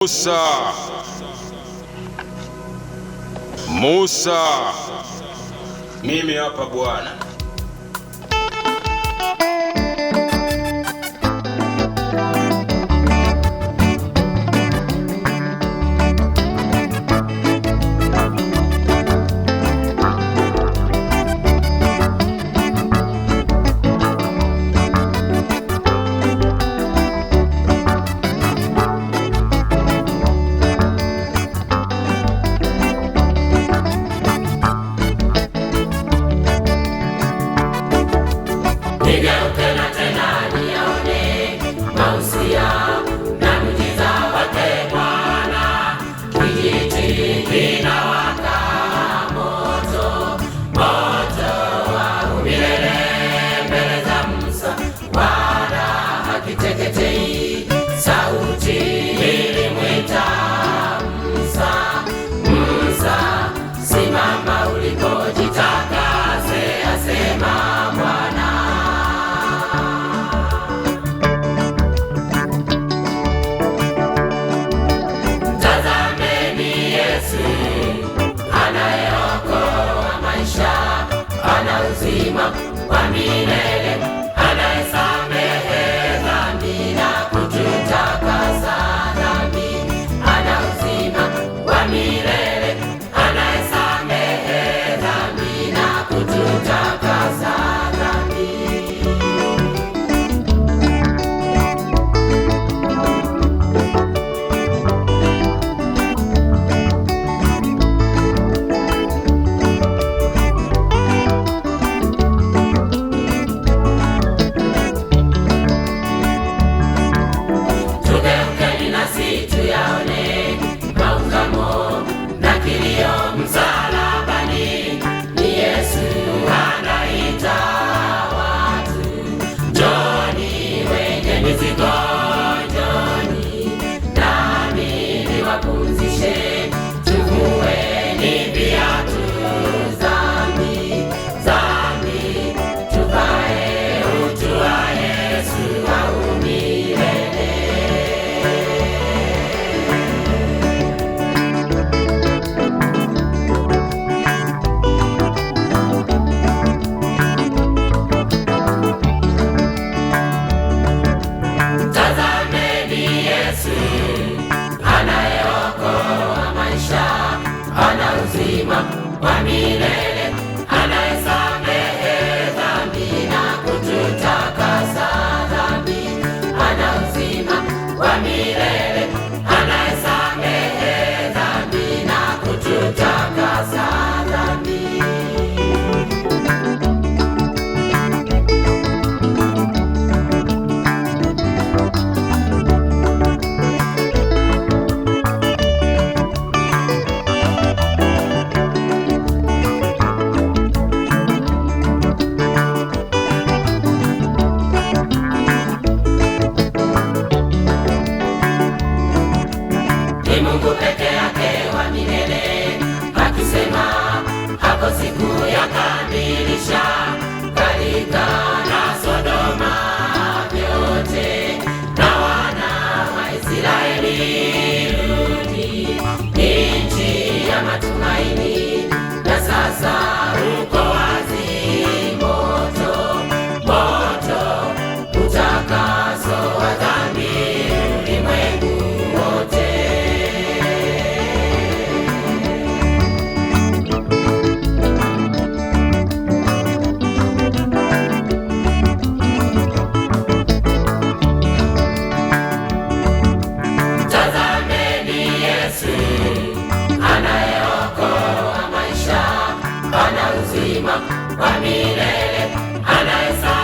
Musa, mimi hapa Bwana. Sauti ilimwita Musa, Musa, simama ulipojitakase, asema Bwana. Tazameni Yesu, anayeokoa maisha, ana uzima wa milele, anayesamehe dhambi na kututakasa dhambi, ana uzima wa milele, anayesamehe dhambi na kututakasa dhambi. Msalabani ni Yesu anaita watu, njoni wenye mizigo, njoni nami niwapumzishe, tuvueni viatu dhambi, dhambi, tuvae utu wa Yesu au milele. Anayeokoa maisha, ana uzima wa milele, anayesamehe dhambi na kututakasa dhambi, ana uzima wa milele, anayesamehe dhambi na kututakasa dhambi. Mungu peke yake wa milele, akisema hapo siku yakamilisha, gharika na Sodoma vyote, na wana wa Israeli rudi nchi ya matumaini, na sasa uko wazi moto, moto, utakaso wa dhambi ulimwengu wote. Anayeokoa maisha, ana uzima wa milele, anayesamehe